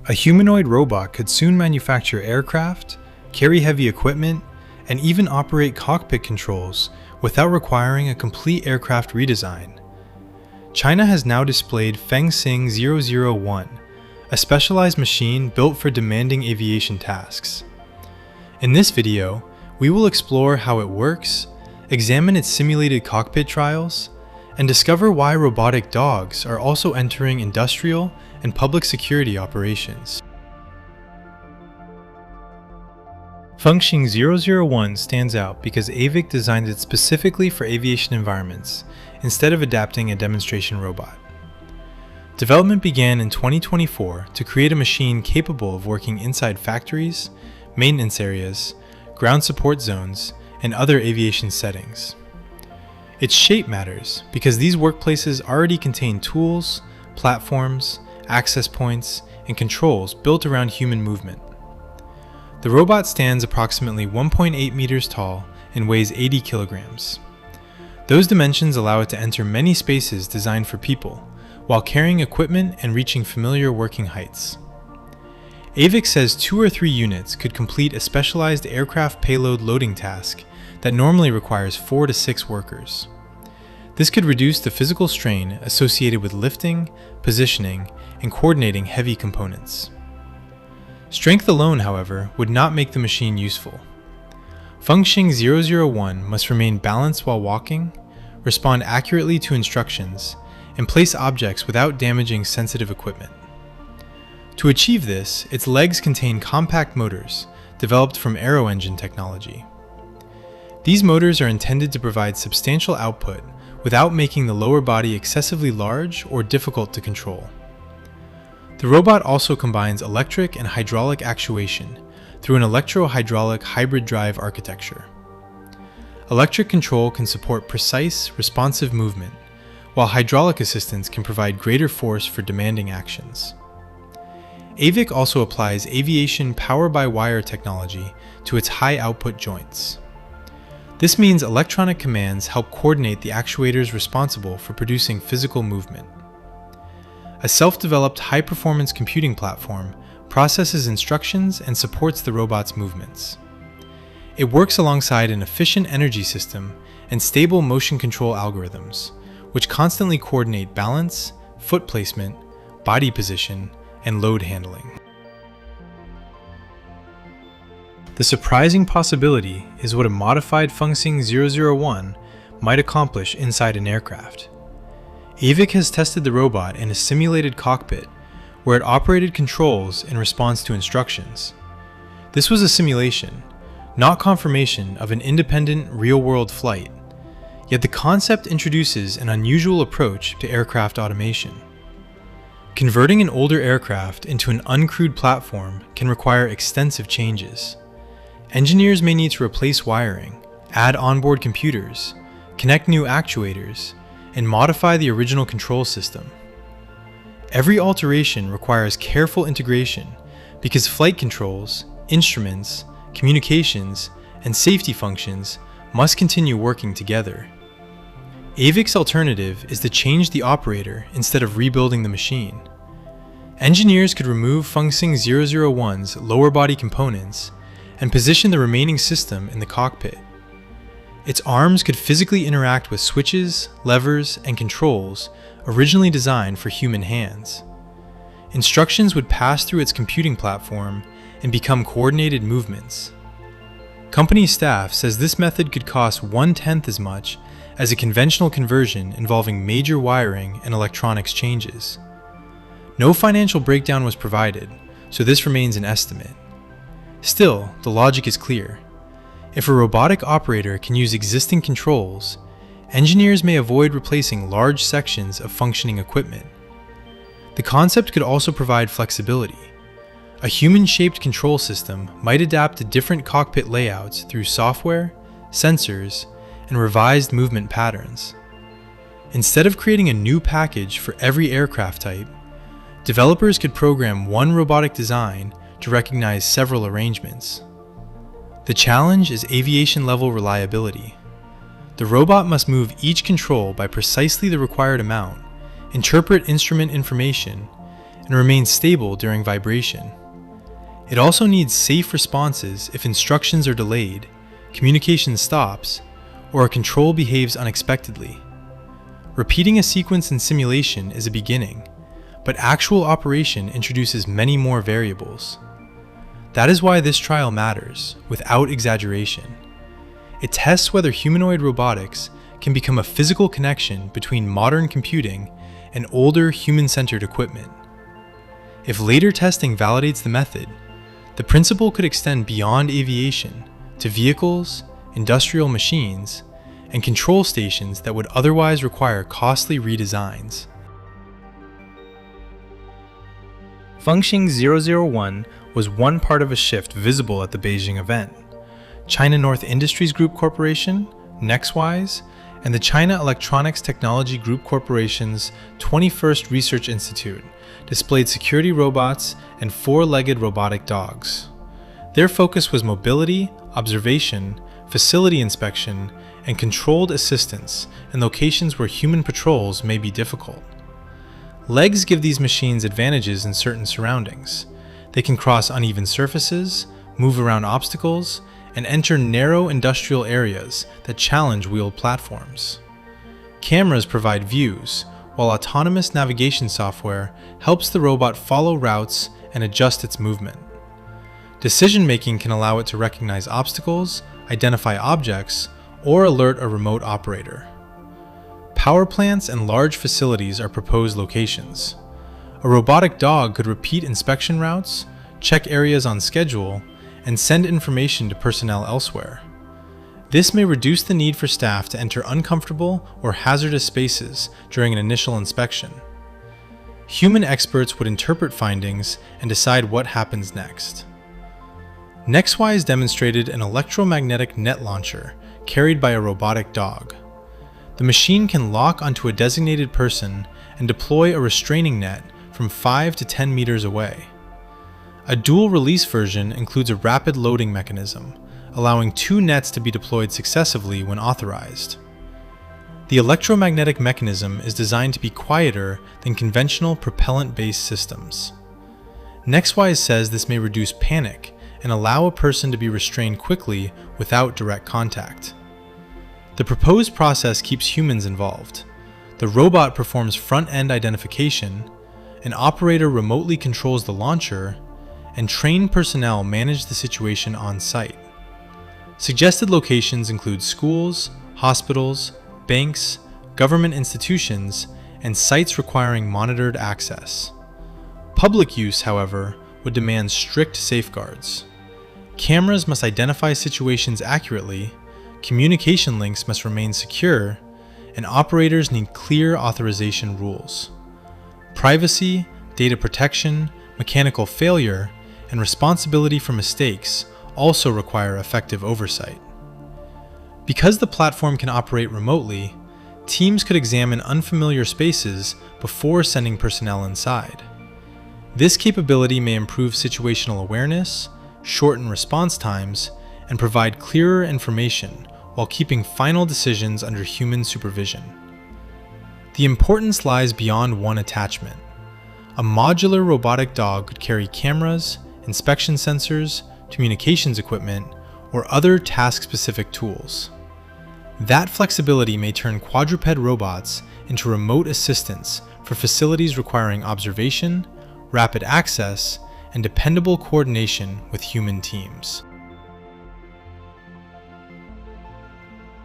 A humanoid robot could soon manufacture aircraft, carry heavy equipment, and even operate cockpit controls without requiring a complete aircraft redesign. China has now displayed Fengxing 001, a specialized machine built for demanding aviation tasks. In this video, we will explore how it works, examine its simulated cockpit trials, and discover why robotic dogs are also entering industrial and public security operations. Fengxing 001 stands out because AVIC designed it specifically for aviation environments, instead of adapting a demonstration robot. Development began in 2024 to create a machine capable of working inside factories, maintenance areas, ground support zones, and other aviation settings. Its shape matters because these workplaces already contain tools, platforms, access points, and controls built around human movement. The robot stands approximately 1.8 meters tall and weighs 80 kilograms. Those dimensions allow it to enter many spaces designed for people, while carrying equipment and reaching familiar working heights. AVIC says 2 or 3 units could complete a specialized aircraft payload loading task that normally requires 4 to 6 workers. This could reduce the physical strain associated with lifting, positioning, and coordinating heavy components. Strength alone, however, would not make the machine useful. Fengxing 001 must remain balanced while walking, respond accurately to instructions, and place objects without damaging sensitive equipment. To achieve this, its legs contain compact motors developed from aero engine technology. These motors are intended to provide substantial output without making the lower body excessively large or difficult to control. The robot also combines electric and hydraulic actuation through an electro-hydraulic hybrid drive architecture. Electric control can support precise, responsive movement, while hydraulic assistance can provide greater force for demanding actions. AVIC also applies Aviation power-by-wire technology to its high-output joints. This means electronic commands help coordinate the actuators responsible for producing physical movement. A self-developed high-performance computing platform processes instructions and supports the robot's movements. It works alongside an efficient energy system and stable motion control algorithms, which constantly coordinate balance, foot placement, body position, and load handling. The surprising possibility is what a modified Fengxing 001 might accomplish inside an aircraft. AVIC has tested the robot in a simulated cockpit where it operated controls in response to instructions. This was a simulation, not confirmation of an independent real-world flight, yet the concept introduces an unusual approach to aircraft automation. Converting an older aircraft into an uncrewed platform can require extensive changes. Engineers may need to replace wiring, add onboard computers, connect new actuators, and modify the original control system. Every alteration requires careful integration because flight controls, instruments, communications, and safety functions must continue working together. AVIC's alternative is to change the operator instead of rebuilding the machine. Engineers could remove Fengxing 001's lower body components and position the remaining system in the cockpit. Its arms could physically interact with switches, levers, and controls originally designed for human hands. Instructions would pass through its computing platform and become coordinated movements. Company staff says this method could cost 1/10 as much as a conventional conversion involving major wiring and electronics changes. No financial breakdown was provided, so this remains an estimate. Still, the logic is clear. If a robotic operator can use existing controls, engineers may avoid replacing large sections of functioning equipment. The concept could also provide flexibility. A human-shaped control system might adapt to different cockpit layouts through software, sensors, and revised movement patterns. Instead of creating a new package for every aircraft type, developers could program one robotic design to recognize several arrangements. The challenge is aviation-level reliability. The robot must move each control by precisely the required amount, interpret instrument information, and remain stable during vibration. It also needs safe responses if instructions are delayed, communication stops, or a control behaves unexpectedly. Repeating a sequence in simulation is a beginning, but actual operation introduces many more variables. That is why this trial matters, without exaggeration. It tests whether humanoid robotics can become a physical connection between modern computing and older human-centered equipment. If later testing validates the method, the principle could extend beyond aviation to vehicles, industrial machines, and control stations that would otherwise require costly redesigns. Fengxing 001 was one part of a shift visible at the Beijing event. China North Industries Group Corporation, NextWise, and the China Electronics Technology Group Corporation's 21st Research Institute displayed security robots and four-legged robotic dogs. Their focus was mobility, observation, facility inspection, and controlled assistance in locations where human patrols may be difficult. Legs give these machines advantages in certain surroundings. They can cross uneven surfaces, move around obstacles, and enter narrow industrial areas that challenge wheeled platforms. Cameras provide views, while autonomous navigation software helps the robot follow routes and adjust its movement. Decision-making can allow it to recognize obstacles, identify objects, or alert a remote operator. Power plants and large facilities are proposed locations. A robotic dog could repeat inspection routes, check areas on schedule, and send information to personnel elsewhere. This may reduce the need for staff to enter uncomfortable or hazardous spaces during an initial inspection. Human experts would interpret findings and decide what happens next. NextWise demonstrated an electromagnetic net launcher carried by a robotic dog. The machine can lock onto a designated person and deploy a restraining net from 5 to 10 meters away. A dual-release version includes a rapid loading mechanism, allowing 2 nets to be deployed successively when authorized. The electromagnetic mechanism is designed to be quieter than conventional propellant-based systems. NextWise says this may reduce panic and allow a person to be restrained quickly without direct contact. The proposed process keeps humans involved. The robot performs front-end identification, an operator remotely controls the launcher, and trained personnel manage the situation on site. Suggested locations include schools, hospitals, banks, government institutions, and sites requiring monitored access. Public use, however, would demand strict safeguards. Cameras must identify situations accurately, communication links must remain secure, and operators need clear authorization rules. Privacy, data protection, mechanical failure, and responsibility for mistakes also require effective oversight. Because the platform can operate remotely, teams could examine unfamiliar spaces before sending personnel inside. This capability may improve situational awareness, shorten response times, and provide clearer information while keeping final decisions under human supervision. The importance lies beyond one attachment. A modular robotic dog could carry cameras, inspection sensors, communications equipment, or other task-specific tools. That flexibility may turn quadruped robots into remote assistants for facilities requiring observation, rapid access, and dependable coordination with human teams.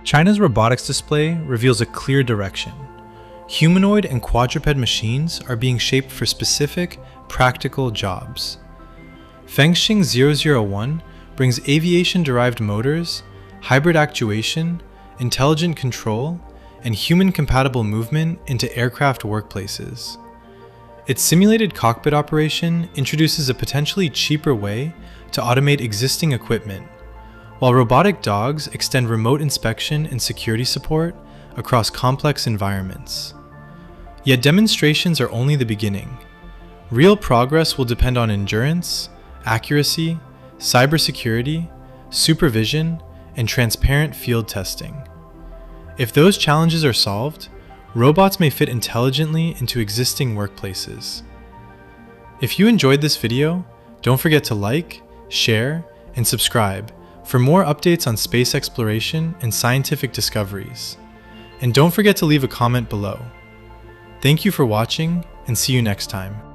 China's robotics display reveals a clear direction. Humanoid and quadruped machines are being shaped for specific, practical jobs. Fengxing 001 brings aviation-derived motors, hybrid actuation, intelligent control, and human-compatible movement into aircraft workplaces. Its simulated cockpit operation introduces a potentially cheaper way to automate existing equipment, while robotic dogs extend remote inspection and security support across complex environments. Yet demonstrations are only the beginning. Real progress will depend on endurance, accuracy, cybersecurity, supervision, and transparent field testing. If those challenges are solved, robots may fit intelligently into existing workplaces. If you enjoyed this video, don't forget to like, share, and subscribe for more updates on space exploration and scientific discoveries. And don't forget to leave a comment below. Thank you for watching, and see you next time.